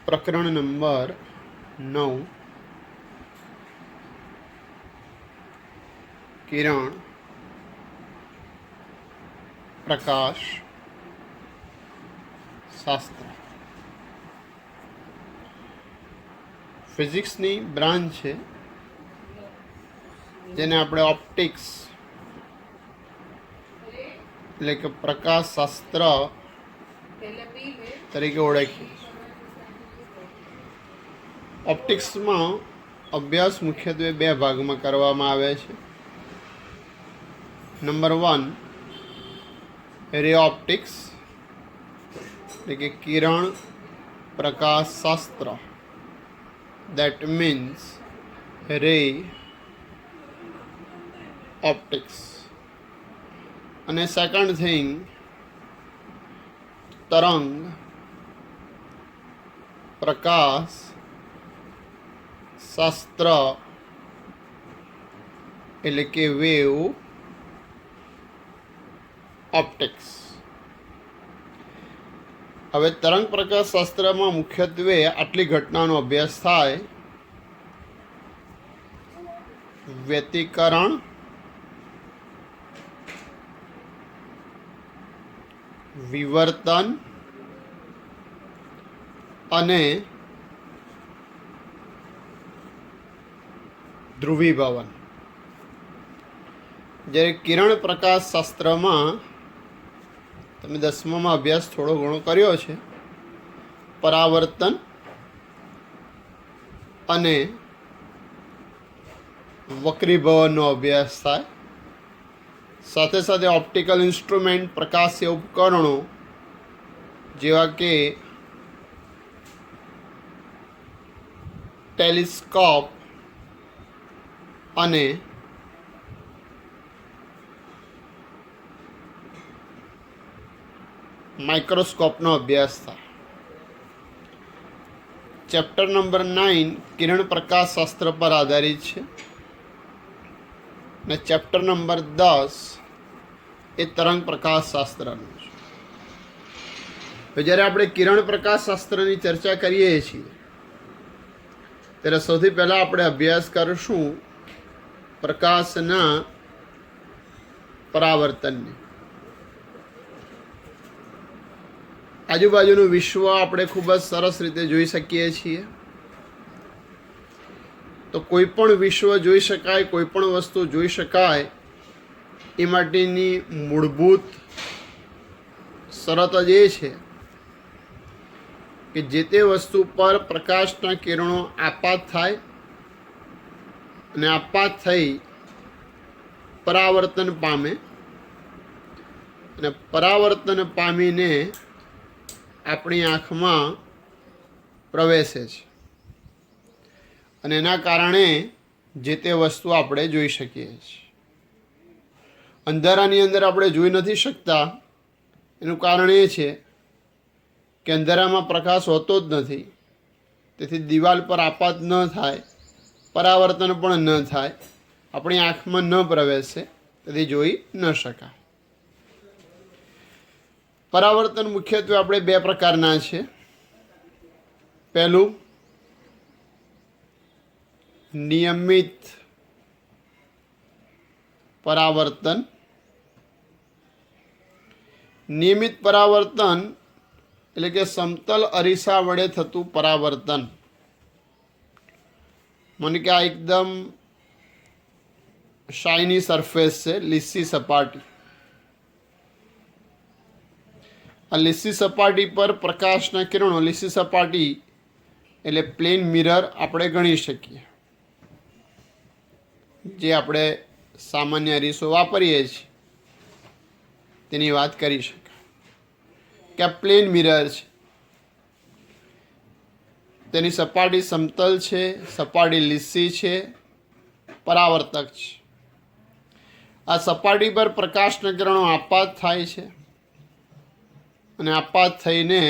प्रकरण नंबर 9 किरण प्रकाश शास्त्र फिजिक्सनी ब्रांच है जेने आपणे ऑप्टिक्स એટલે કે પ્રકાશ શાસ્ત્ર તરીકે ઓળખીએ. ઓપ્ટિક્સમાં અભ્યાસ મુખ્યત્વે બે ભાગમાં કરવામાં આવે છે. નંબર 1 રે ઓપ્ટિક્સ એટલે કે કિરણ પ્રકાશ શાસ્ત્ર, that means ray optics. અને સેકન્ડ થિંગ તરંગ પ્રકાશ શાસ્ત્ર એટલે કે વેવ ઓપ્ટિક્સ. હવે તરંગ પ્રકાશ શાસ્ત્રમાં મુખ્યત્વે આટલી ઘટનાનો અભ્યાસ થાય: વ્યતિકરણ, વિવર્તન અને ધ્રુવીભવન. જ્યારે કિરણ પ્રકાશ શાસ્ત્રમાં તમે 10મામાં અભ્યાસ થોડો ઘણો કર્યો છે. પરાવર્તન અને વક્રીભવનનો અભ્યાસ થાય. સાથે સાથે ઓપ્ટિકલ ઇન્સ્ટ્રુમેન્ટ, પ્રકાશીય ઉપકરણો જેવા કે ટેલિસ્કોપ અને માઇક્રોસ્કોપનો અભ્યાસ થાય. ચેપ્ટર નંબર 9 કિરણ પ્રકાશ શાસ્ત્ર પર આધારિત છે અને ચેપ્ટર નંબર 10 એ તરંગ પ્રકાશ શાસ્ત્રનું છે. જ્યારે આપણે કિરણ પ્રકાશ શાસ્ત્રની ચર્ચા કરીએ છીએ ત્યારે સૌથી પહેલાં આપણે અભ્યાસ કરીશું પ્રકાશના પરાવર્તનની. આજુબાજુનું વિશ્વ આપણે ખૂબ જ સરસ રીતે જોઈ શકીએ છીએ. તો કોઈ પણ વિશ્વ જોઈ શકાય, કોઈ પણ વસ્તુ જોઈ શકાય એ માટેની મૂળભૂત શરત જ એ છે કે જે તે વસ્તુ પર પ્રકાશના કિરણો આપાત થાય અને આપાત થઈ પરાવર્તન પામે અને પરાવર્તન પામીને આપણી આંખમાં પ્રવેશે છે અને એના કારણે જે તે વસ્તુ આપણે જોઈ શકીએ છીએ. અંધારાની અંદર આપણે જોઈ નથી શકતા. એનું કારણ એ છે કે અંધારામાં પ્રકાશ હોતો જ નથી, તેથી દિવાલ પર આપાત ન થાય, પરાવર્તન પણ ન થાય, આપણી આંખમાં ન પ્રવેશે, તેથી જોઈ ન શકાય. પરાવર્તન મુખ્યત્વે આપણે બે પ્રકારના છે. પહેલું નિયમિત પરાવર્તન. નિયમિત પરાવર્તન એટલે કે સમતલ અરીસા વડે થતું પરાવર્તન. મને કે આ એકદમ શાઇની સરફેસ છે, લીસી સપાટી. આ લીસી સપાટી પર પ્રકાશના કિરણો, લીસી સપાટી એટલે પ્લેન મિરર આપણે ગણી શકીએ, જે આપણે સામાન્ય અરીસો વાપરીએ છીએ તેની વાત કરી શકાય કે આ પ્લેન મિરર છે. તેની સપાટી સમતલ છે, સપાટી લીસી છે, પરાવર્તક છે. આ સપાટી પર પ્રકાશના કિરણો આપાત થાય છે અને આપાત થઈને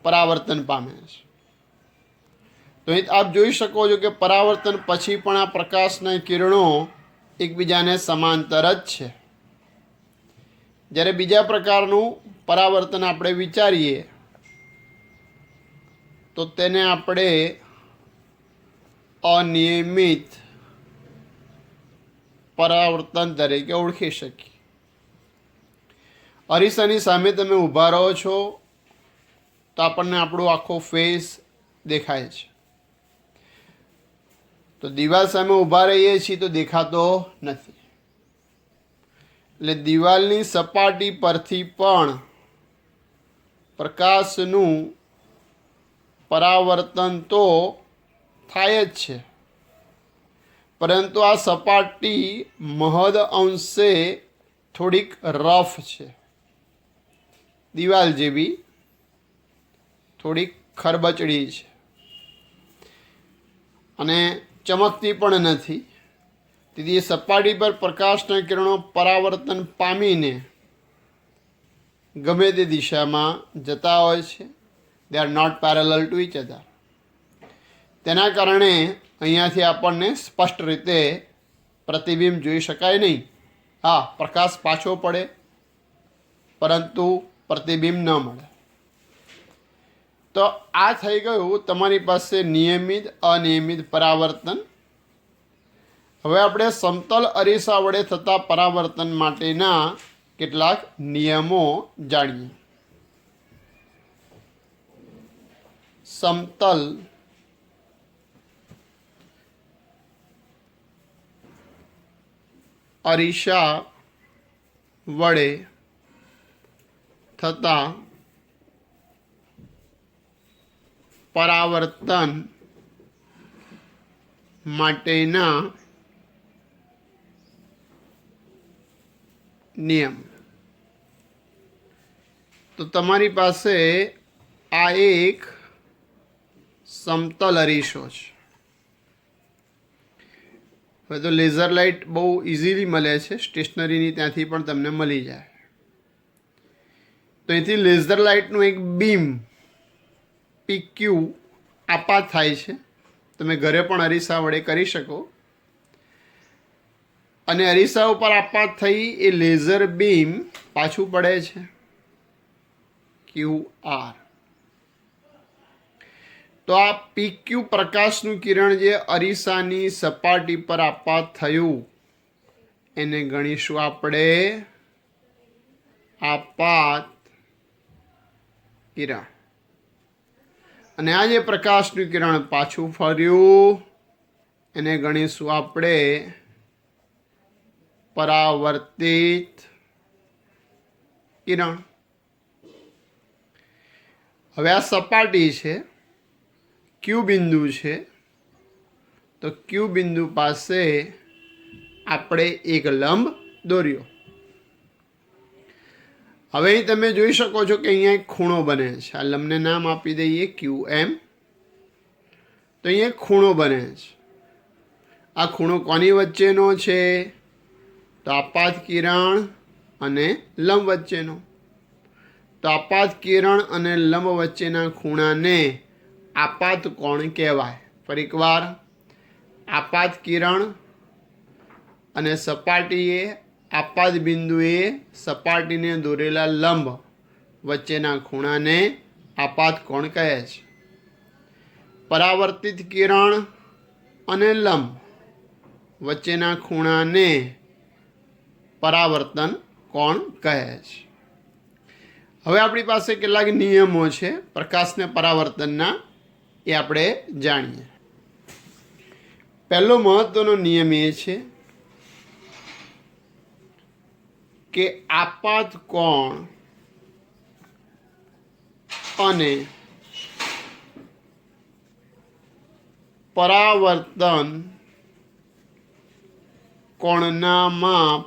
પરાવર્તન પામે છે. તો અહીં આપ જોઈ શકો છો કે પરાવર્તન પછી પણ આ પ્રકાશના કિરણો એકબીજાને સમાંતર જ છે. જ્યારે બીજા પ્રકારનું પરાવર્તન આપણે વિચારીએ તો તેને આપણે અનિયમિત પરાવર્તન તરીકે ઓળખી શકીએ. અરીસાની સામે તમે ઊભા રહો છો તો આપણને આપણો આખો ફેસ દેખાય છે. તો દિવાલ સામે ઊભા રહીએ છીએ તો દેખાતો નથી. એટલે દિવાલની સપાટી પરથી પણ પ્રકાશનું પરાવર્તન તો થાય જ છે, પરંતુ આ સપાટી મહદ અંશે થોડીક રફ છે, દિવાલ જેવી થોડીક ખરબચડી છે અને ચમકતી પણ નથી. તેથી સપાટી પર પ્રકાશના કિરણો પરાવર્તન પામીને ગમે તે દિશામાં જતા હોય છે. They are not parallel to each other. તેના કારણે અહીંયાથી આપણને સ્પષ્ટ રીતે પ્રતિબિંબ જોઈ શકાય નહીં. હા, પ્રકાશ પાછો પડે પરંતુ પ્રતિબિંબ ન મળે. તો આ થઈ ગયું તમારી પાસે નિયમિત અનિયમિત પરાવર્તન. હવે આપણે સમતલ અરીસા વડે થતા પરાવર્તન માટેના કેટલાક નિયમો જાણીએ. સમતલ અરીસા વડે થતા પરાવર્તન માટેના નિયમ. તો તમારી પાસે આ એક સમતલ અરીસો છે. હવે તો લેઝર લાઇટ બહુ ઇઝીલી મળે છે, સ્ટેશનરીની ત્યાંથી પણ તમને મળી જાય. તો અહીંથી લેઝર લાઇટનું એક બીમ PQ આપાત થાય છે. તમે ઘરે પણ અરીસા વડે કરી શકો. અને અરીસા ઉપર આપાત થઈ એ લેઝર બીમ પાછું પડે છે QR. તો આ PQ પ્રકાશનું કિરણ જે અરીસાની સપાટી પર આપાત થયું એને ગણીશું આપણે આપાત કિરણ. અને આ જે પ્રકાશનું કિરણ પાછું ફર્યું એને ગણીશું આપણે પરાવર્તિત કિરણ. હવે આ સપાટી છે, ક્યુ બિંદુ છે, તો ક્યુ બિંદુ પાસે આપણે એક લંબ દોર્યો. હવે અહીં તમે જોઈ શકો છો કે અહીંયા એક ખૂણો બને છે. આ લંબને નામ આપી દઈએ QM. તો અહીંયા એક ખૂણો બને છે. આ ખૂણો કોની વચ્ચેનો છે? તો આપાત કિરણ અને લંબ વચ્ચેનો. તો આપાત કિરણ અને લંબ વચ્ચેના ખૂણાને આપાત કોણ કહેવાય. ફરી એકવાર, આપાત કિરણ અને સપાટીએ આપાત બિંદુએ સપાટીને દોરેલા લંબ વચ્ચેના ખૂણાને આપાત કોણ કહે છે. પરાવર્તિત કિરણ અને લંબ વચ્ચેના ખૂણાને પરાવર્તન કોણ કહે છે. હવે આપણી પાસે કેટલાક નિયમો છે પ્રકાશને પરાવર્તનના, એ આપણે જાણીએ. પહેલો મહત્વનો નિયમ એ છે કે આપાત કોણ અને પરાવર્તન કોણના માપ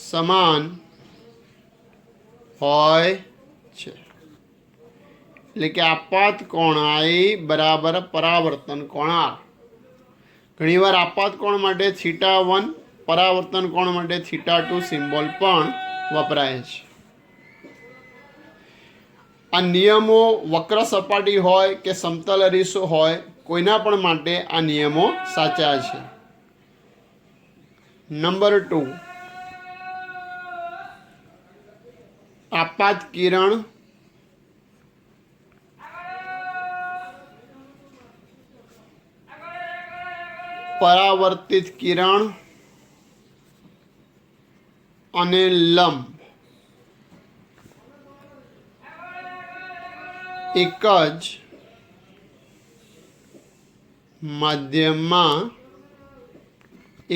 સમાન હોય છે. એટલે કે આપાત કોણ I બરાબર પરાવર્તન કોણ R. ઘણીવાર આપાત કોણ માટે θ1, પરાવર્તન કોણ માટે θ2 સિમ્બોલ પણ વપરાય છે. આ નિયમો વક્ર સપાટી હોય કે સમતલ અરીસો હોય, કોઈના પણ માટે આ નિયમો સાચા છે. નંબર 2, આપાત કિરણ પરાવર્તિત કિરણ અને લંબ એક જ માધ્યમમાં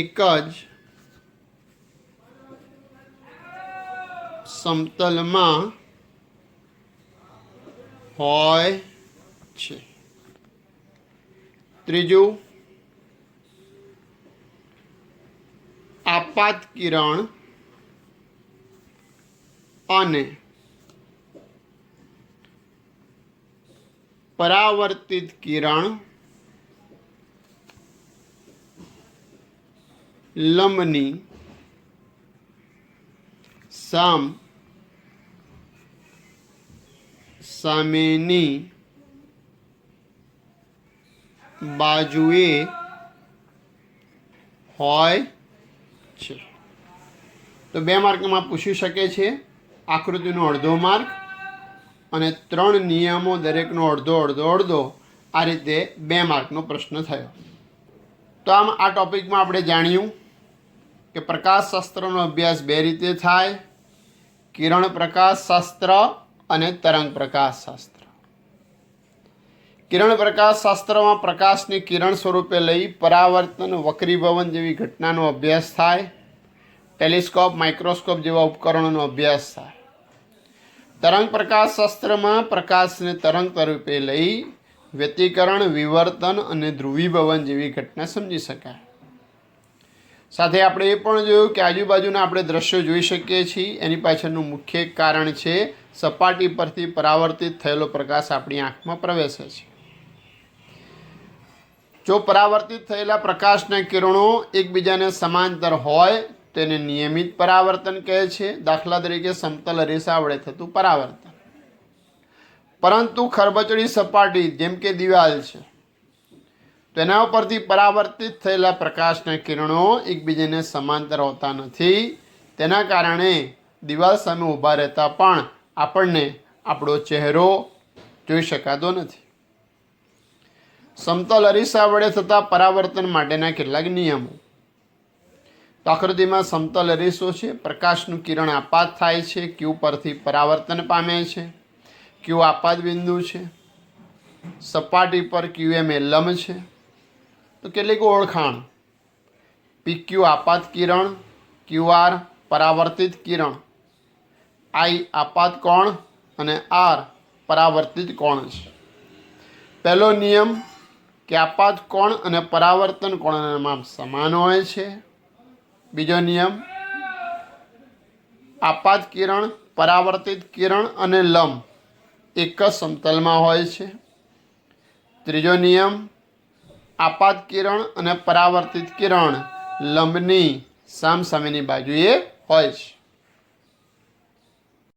એક જ સમતલમાં હોય છે. ત્રીજું, આપાત કિરણ અને પરાવર્તિત કિરણ લંબની સામેની બાજુએ હોય છે. તો 2 માર્કમાં પૂછી શકે છે. આકૃતિનો અડધો માર્ક અને 3 નિયમો દરેકનો અડધો અડધો અડધો, આ રીતે 2 માર્કનો પ્રશ્ન થયો. તો આમ આ ટોપિકમાં આપણે જાણ્યું કે પ્રકાશશાસ્ત્રનો અભ્યાસ 2 રીતે થાય: કિરણ પ્રકાશશાસ્ત્ર અને તરંગ પ્રકાશશાસ્ત્ર. કિરણ પ્રકાશશાસ્ત્રમાં પ્રકાશને કિરણ સ્વરૂપે લઈ પરાવર્તન, વક્રીભવન જેવી ઘટનાનો અભ્યાસ થાય. ટેલિસ્કોપ, માઇક્રોસ્કોપ જેવા ઉપકરણોનો અભ્યાસ થાય. તરંગ પ્રકાશશાસ્ત્રમાં પ્રકાશને તરંગ સ્વરૂપે લઈ વ્યતિકરણ, વિવર્તન અને ધ્રુવીભવન જેવી ઘટના સમજી શકાય. સાથે આપણે એ પણ જોયું કે આજુબાજુના આપણે દ્રશ્યો જોઈ શકીએ છીએ, એની પાછળનું મુખ્ય કારણ છે સપાટી પરથી પરાવર્તિત થયેલો પ્રકાશ આપણી આંખમાં પ્રવેશે છે. જો પરાવર્તિત થયેલા પ્રકાશના કિરણો એકબીજાને સમાંતર હોય તેને નિયમિત પરાવર્તન કહે છે. દાખલા તરીકે સમતલ અરીસા વડે થતું પરાવર્તન. પરંતુ ખરબચડી સપાટી જેમ કે દિવાલ છે, તેના ઉપરથી પરાવર્તિત થયેલા પ્રકાશના કિરણો એકબીજાને સમાંતર હોતા નથી. તેના કારણે દિવાલ સામે ઊભા રહેતા પણ આપણને આપણો ચહેરો જોઈ શકાતો નથી. સમતલ અરીસા વડે થતા પરાવર્તન માટેના કેટલાક નિયમો. તો આકૃતિમાં સમતલ અરીસો છે. પ્રકાશનું કિરણ આપાત થાય છે, ક્યુ પરથી પરાવર્તન પામે છે. ક્યુ આપાત બિંદુ છે. સપાટી પર QM એ લંબ છે. તો કેટલીક ઓળખાણ: PQ આપાત કિરણ, QR પરાવર્તિત કિરણ, I આપાત કોણ અને R પરાવર્તિત કોણ છે. પહેલો નિયમ કે આપાત કોણ અને પરાવર્તન કોણના માપ સમાન હોય છે. બીજો નિયમ, આપાત કિરણ, પરાવર્તિત કિરણ અને લંબ એક જ સમતલમાં હોય છે. ત્રીજો નિયમ, આપાત કિરણ અને પરાવર્તિત કિરણ લંબની સામસામેની બાજુએ હોય છે.